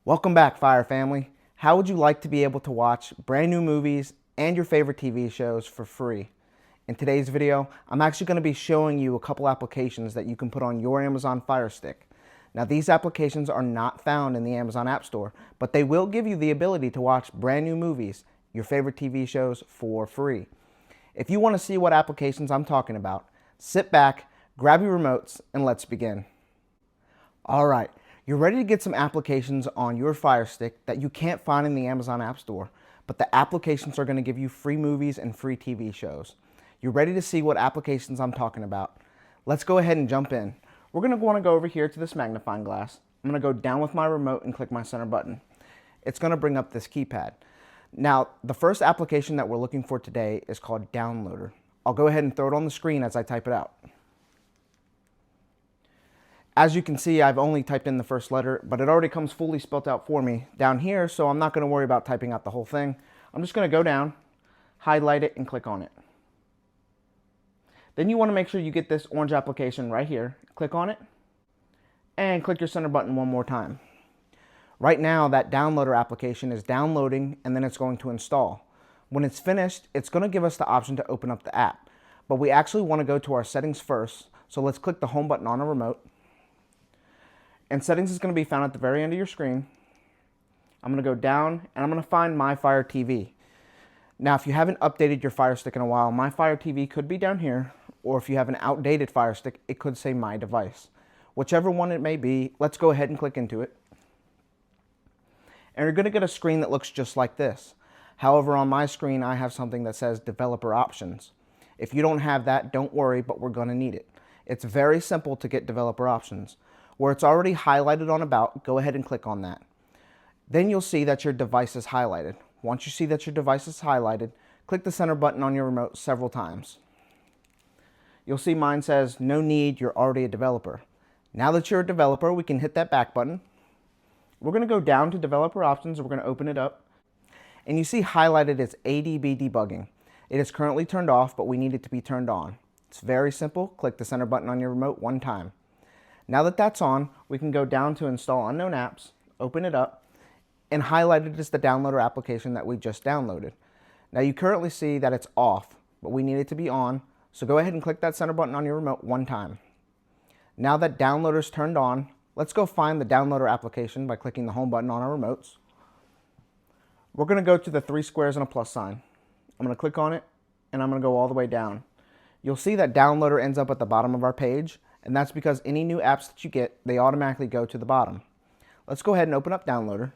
Welcome back, Fire Family. How would you like to be able to watch brand new movies and your favorite TV shows for free? In today's video, I'm actually going to be showing you a couple applications that you can put on your Amazon Fire Stick. Now, these applications are not found in the Amazon App Store, but they will give you the ability to watch brand new movies, your favorite TV shows for free. If you want to see what applications I'm talking about, sit back, grab your remotes, and let's begin. All right. You're ready to get some applications on your Fire Stick that you can't find in the Amazon App Store, but the applications are going to give you free movies and free TV shows. You're ready to see what applications I'm talking about. Let's go ahead and jump in. We're going to want to go over here to this magnifying glass. I'm going to go down with my remote and click my center button. It's going to bring up this keypad. Now, the first application that we're looking for today is called Downloader. I'll go ahead and throw it on the screen as I type it out. As you can see, I've only typed in the first letter, but it already comes fully spelled out for me down here, so I'm not going to worry about typing out the whole thing. I'm just going to go down, highlight it, and click on it. Then you want to make sure you get this orange application right here. Click on it, and click your center button one more time. Right now, that Downloader application is downloading, and then it's going to install. When it's finished, it's going to give us the option to open up the app, but we actually want to go to our settings first, so let's click the home button on our remote. And settings is going to be found at the very end of your screen. I'm going to go down and I'm going to find My Fire TV. Now, if you haven't updated your Fire Stick in a while, My Fire TV could be down here, or if you have an outdated Fire Stick, it could say My Device. Whichever one it may be, let's go ahead and click into it. And you're going to get a screen that looks just like this. However, on my screen, I have something that says Developer Options. If you don't have that, don't worry, but we're going to need it. It's very simple to get Developer Options. Where it's already highlighted on About, go ahead and click on that. Then you'll see that your device is highlighted. Once you see that your device is highlighted, click the center button on your remote several times. You'll see mine says, no need, you're already a developer. Now that you're a developer, we can hit that back button. We're going to go down to Developer Options, and we're going to open it up. And you see highlighted as ADB debugging. It is currently turned off, but we need it to be turned on. It's very simple. Click the center button on your remote one time. Now that that's on, we can go down to Install Unknown Apps, open it up, and highlight it as the Downloader application that we just downloaded. Now you currently see that it's off, but we need it to be on, so go ahead and click that center button on your remote one time. Now that Downloader's turned on, let's go find the Downloader application by clicking the home button on our remotes. We're going to go to the three squares and a plus sign. I'm going to click on it, and I'm going to go all the way down. You'll see that Downloader ends up at the bottom of our page, and that's because any new apps that you get, they automatically go to the bottom. Let's go ahead and open up Downloader.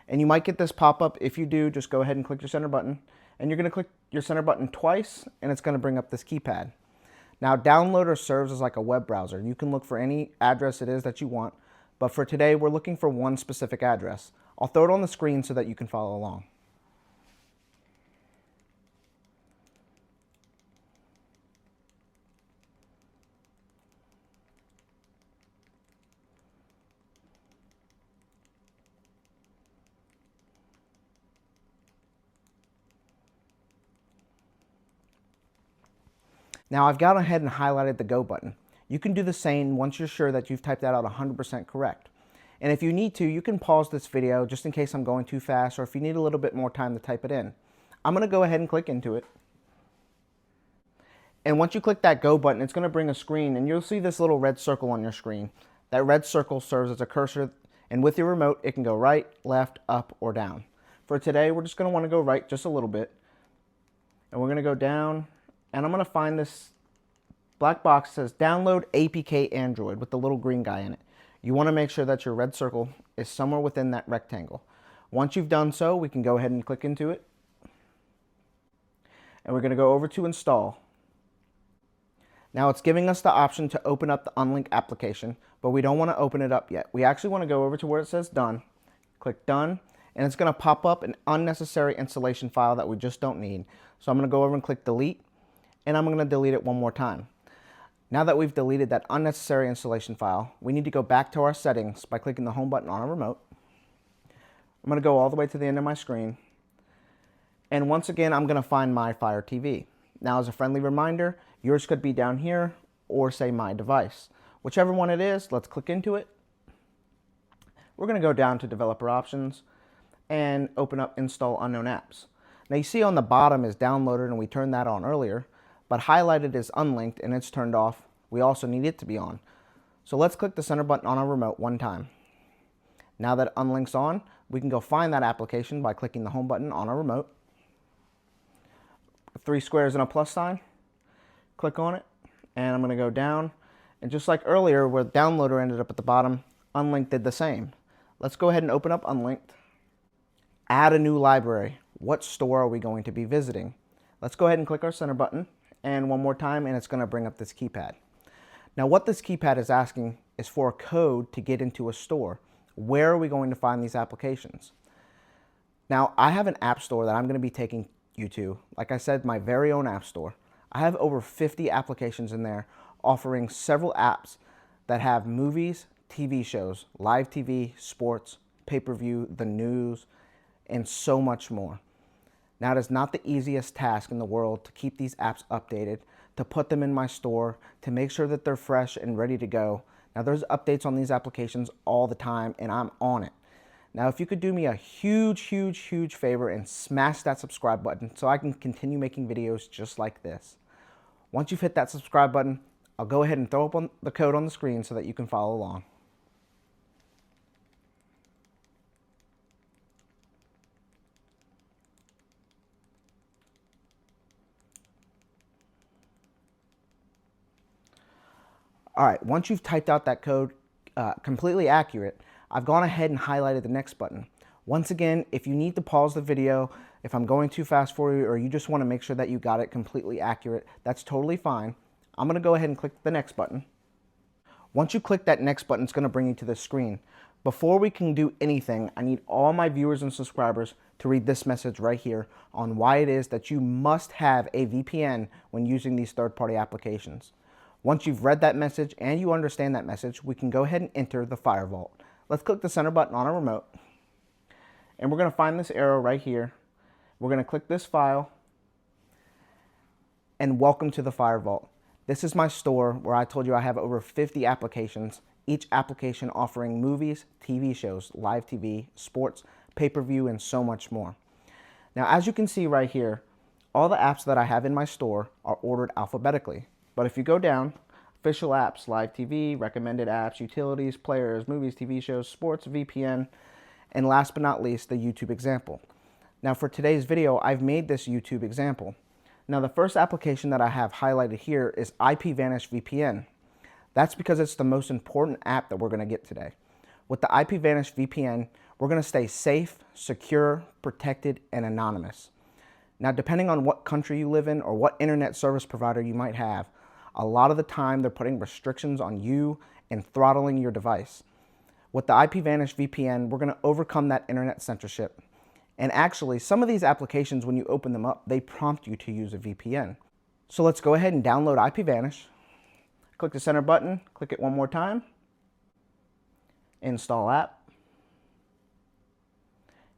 And you might get this pop-up. If you do, just go ahead and click your center button. And you're going to click your center button twice, and it's going to bring up this keypad. Now, Downloader serves as like a web browser. You can look for any address it is that you want. But for today, we're looking for one specific address. I'll throw it on the screen so that you can follow along. Now I've gone ahead and highlighted the Go button. You can do the same once you're sure that you've typed that out 100% correct. And if you need to, you can pause this video just in case I'm going too fast or if you need a little bit more time to type it in. I'm going to go ahead and click into it. And once you click that Go button, it's going to bring a screen and you'll see this little red circle on your screen. That red circle serves as a cursor, and with your remote, it can go right, left, up, or down. For today, we're just going to want to go right just a little bit. And we're going to go down. And I'm going to find this black box that says Download APK Android with the little green guy in it. You want to make sure that your red circle is somewhere within that rectangle. Once you've done so, we can go ahead and click into it. And we're going to go over to Install. Now it's giving us the option to open up the unlinked application, but we don't want to open it up yet. We actually want to go over to where it says Done. Click Done. And it's going to pop up an unnecessary installation file that we just don't need. So I'm going to go over and click Delete. And I'm going to delete it one more time. Now that we've deleted that unnecessary installation file, we need to go back to our settings by clicking the home button on our remote. I'm going to go all the way to the end of my screen. And once again, I'm going to find My Fire TV. Now, as a friendly reminder, yours could be down here or say My Device. Whichever one it is, let's click into it. we're going to go down to developer options and open up install unknown apps. Now you see on the bottom is downloaded, and we turned that on earlier, but highlighted is unlinked and it's turned off. We also need it to be on. So let's click the center button on our remote one time. Now that unlinked's on, we can go find that application by clicking the home button on our remote. 3 squares and a plus sign. Click on it, and I'm going to go down. And just like earlier where downloader ended up at the bottom, unlinked did the same. Let's go ahead and open up unlinked. Add a new library. What store are we going to be visiting? Let's go ahead and click our center button, and one more time, and it's going to bring up this keypad. Now what this keypad is asking is for a code to get into a store. Where are we going to find these applications? Now I have an app store that I'm going to be taking you to. Like I said, my very own app store. I have over 50 applications in there offering several apps that have movies, TV shows, live TV, sports, pay-per-view, the news, and so much more. Now it is not the easiest task in the world to keep these apps updated, to put them in my store, to make sure that they're fresh and ready to go. Now there's updates on these applications all the time, and I'm on it. Now if you could do me a huge favor and smash that subscribe button so I can continue making videos just like this. Once you've hit that subscribe button, I'll go ahead and throw up the code on the screen so that you can follow along. All right, once you've typed out that code completely accurate, I've gone ahead and highlighted the next button. Once again, if you need to pause the video, if I'm going too fast for you, or you just want to make sure that you got it completely accurate, that's totally fine. I'm going to go ahead and click the next button. Once you click that next button, it's going to bring you to this screen. Before we can do anything, I need all my viewers and subscribers to read this message right here on why it is that you must have a VPN when using these third-party applications. Once you've read that message and you understand that message, we can go ahead and enter the Fire Vault. Let's click the center button on our remote, and we're going to find this arrow right here. We're going to click this file, and welcome to the Fire Vault. This is my store where I told you I have over 50 applications, each application offering movies, TV shows, live TV, sports, pay-per-view, and so much more. Now, as you can see right here, all the apps that I have in my store are ordered alphabetically. But if you go down, official apps, live TV, recommended apps, utilities, players, movies, TV shows, sports, VPN, and last but not least, the YouTube example. Now for today's video, I've made this YouTube example. Now the first application that I have highlighted here is IPVanish VPN. That's because it's the most important app that we're going to get today. With the IPVanish VPN, we're going to stay safe, secure, protected, and anonymous. Now depending on what country you live in or what internet service provider you might have, a lot of the time they're putting restrictions on you and throttling your device. With the IPVanish VPN, we're going to overcome that internet censorship. And actually, some of these applications, when you open them up, they prompt you to use a VPN. So let's go ahead and download IPVanish. Click the center button, click it one more time. Install app.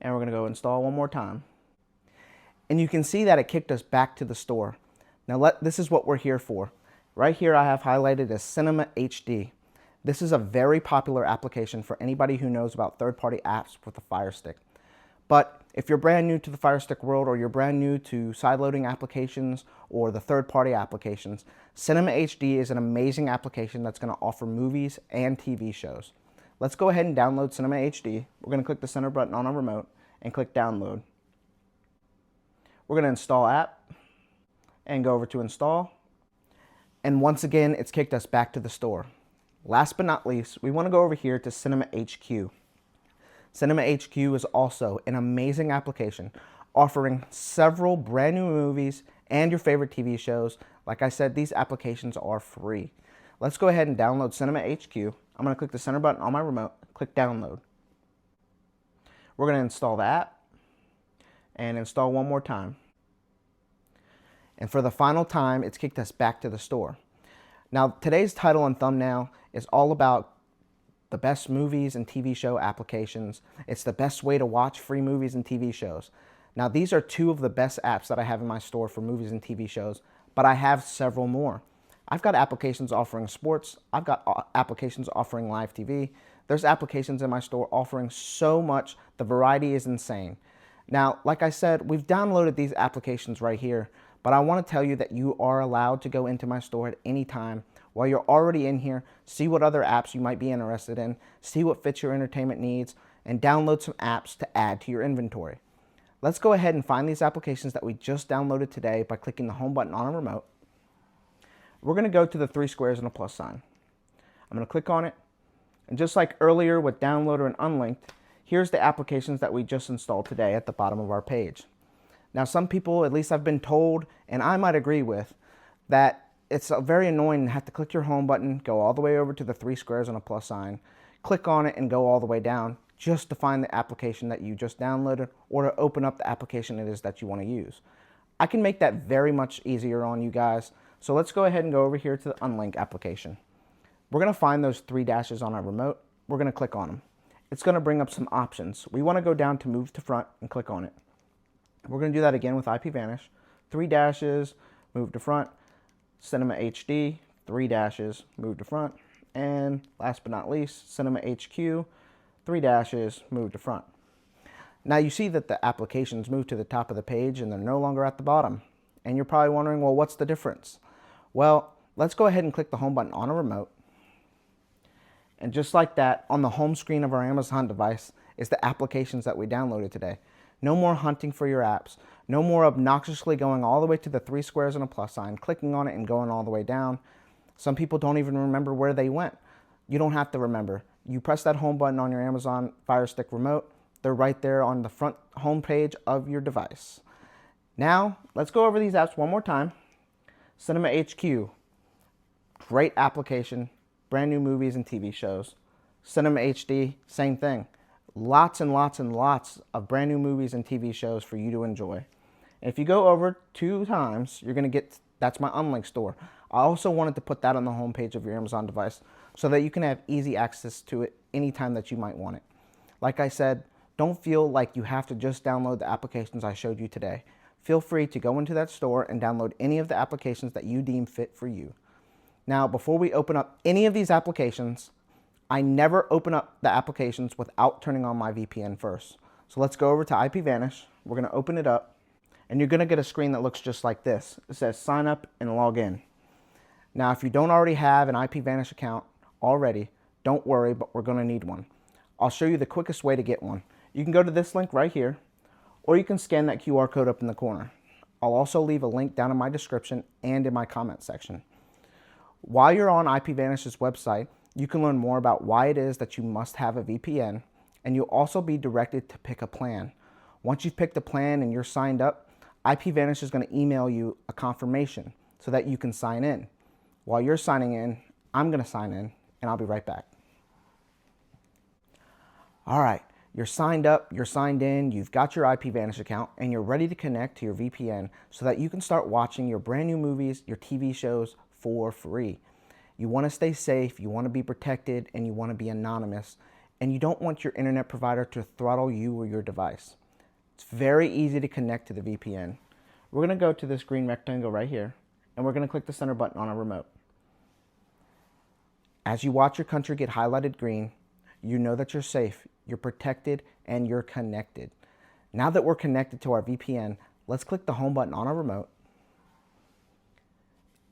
And we're going to go install one more time. And you can see that it kicked us back to the store. Now this is what we're here for. Right here I have highlighted as Cinema HD. This is a very popular application for anybody who knows about third-party apps with the Fire Stick. But if you're brand new to the Fire Stick world, or you're brand new to sideloading applications or the third-party applications, Cinema HD is an amazing application that's going to offer movies and TV shows. Let's go ahead and download Cinema HD. We're going to click the center button on our remote and click download. We're going to install app and go over to install. And once again, it's kicked us back to the store. Last but not least, we want to go over here to Cinema HQ. Cinema HQ is also an amazing application offering several brand new movies and your favorite TV shows. Like I said, these applications are free. Let's go ahead and download Cinema HQ. I'm going to click the center button on my remote, click download. We're going to install the app and install one more time. And for the final time, it's kicked us back to the store. Now, today's title and thumbnail is all about the best movies and TV show applications. It's the best way to watch free movies and TV shows. Now, these are two of the best apps that I have in my store for movies and TV shows, but I have several more. I've got applications offering sports. I've got applications offering live TV. There's applications in my store offering so much. The variety is insane. Now, like I said, we've downloaded these applications right here, but I want to tell you that you are allowed to go into my store at any time while you're already in here, see what other apps you might be interested in, see what fits your entertainment needs, and download some apps to add to your inventory. Let's go ahead and find these applications that we just downloaded today by clicking the home button on a remote. We're going to go to the 3 squares and a plus sign. I'm going to click on it, and just like earlier with Downloader and Unlinked, here's the applications that we just installed today at the bottom of our page. Now, some people, at least I've been told, and I might agree with, that it's very annoying to have to click your home button, go all the way over to the 3 squares and a plus sign, click on it and go all the way down just to find the application that you just downloaded or to open up the application it is that you want to use. I can make that very much easier on you guys. So let's go ahead and go over here to the Unlink application. We're going to find those 3 dashes on our remote. We're going to click on them. It's going to bring up some options. We want to go down to move to front and click on it. We're going to do that again with IPVanish. 3 dashes, move to front, Cinema HD, 3 dashes, move to front, and last but not least, Cinema HQ, 3 dashes, move to front. Now you see that the applications move to the top of the page and they're no longer at the bottom. And you're probably wondering, well, what's the difference? Well, let's go ahead and click the home button on a remote. And just like that, on the home screen of our Amazon device is the applications that we downloaded today. No more hunting for your apps. No more obnoxiously going all the way to the 3 squares and a plus sign, clicking on it and going all the way down. Some people don't even remember where they went. You don't have to remember. You press that home button on your Amazon Fire Stick remote. They're right there on the front home page of your device. Now, let's go over these apps one more time. Cinema HQ, great application, brand new movies and TV shows. Cinema HD, same thing. Lots and lots and lots of brand new movies and TV shows for you to enjoy. And if you go over 2 times, you're going to get, that's my Unlinked store. I also wanted to put that on the home page of your Amazon device so that you can have easy access to it anytime that you might want it. Like I said, don't feel like you have to just download the applications I showed you today. Feel free to go into that store and download any of the applications that you deem fit for you. Now, before we open up any of these applications, I never open up the applications without turning on my VPN first. So let's go over to IPVanish. We're going to open it up, and you're going to get a screen that looks just like this. It says sign up and log in. Now, if you don't already have an IPVanish account already, don't worry, but we're going to need one. I'll show you the quickest way to get one. You can go to this link right here, or you can scan that QR code up in the corner. I'll also leave a link down in my description and in my comment section. While you're on IPVanish's website, you can learn more about why it is that you must have a VPN, and you'll also be directed to pick a plan. Once you've picked a plan and you're signed up, IPVanish is going to email you a confirmation so that you can sign in. While you're signing in, I'm going to sign in, and I'll be right back. All right, you're signed up, you're signed in, you've got your IPVanish account, and you're ready to connect to your VPN so that you can start watching your brand new movies, your TV shows for free. You want to stay safe, you want to be protected, and you want to be anonymous, and you don't want your internet provider to throttle you or your device. It's very easy to connect to the VPN. We're going to go to this green rectangle right here, and we're going to click the center button on our remote. As you watch your country get highlighted green, you know that you're safe, you're protected, and you're connected. Now that we're connected to our VPN, let's click the home button on our remote.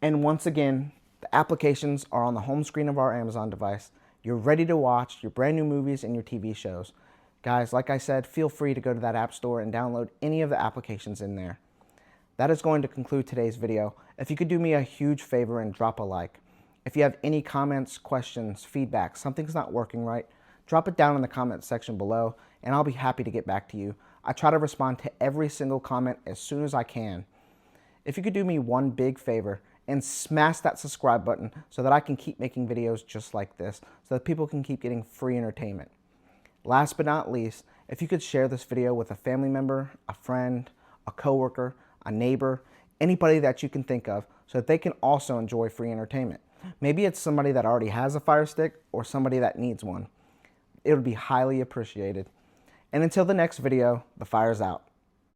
And once again, the applications are on the home screen of our Amazon device. You're ready to watch your brand new movies and your TV shows. Guys, like I said, feel free to go to that app store and download any of the applications in there. That is going to conclude today's video. If you could do me a huge favor and drop a like. If you have any comments, questions, feedback, something's not working right, drop it down in the comment section below, and I'll be happy to get back to you. I try to respond to every single comment as soon as I can. If you could do me one big favor and smash that subscribe button so that I can keep making videos just like this, so that people can keep getting free entertainment. Last but not least, if you could share this video with a family member, a friend, a coworker, a neighbor, anybody that you can think of, so that they can also enjoy free entertainment. Maybe it's somebody that already has a Fire Stick or somebody that needs one. It would be highly appreciated. And until the next video, the fire's out.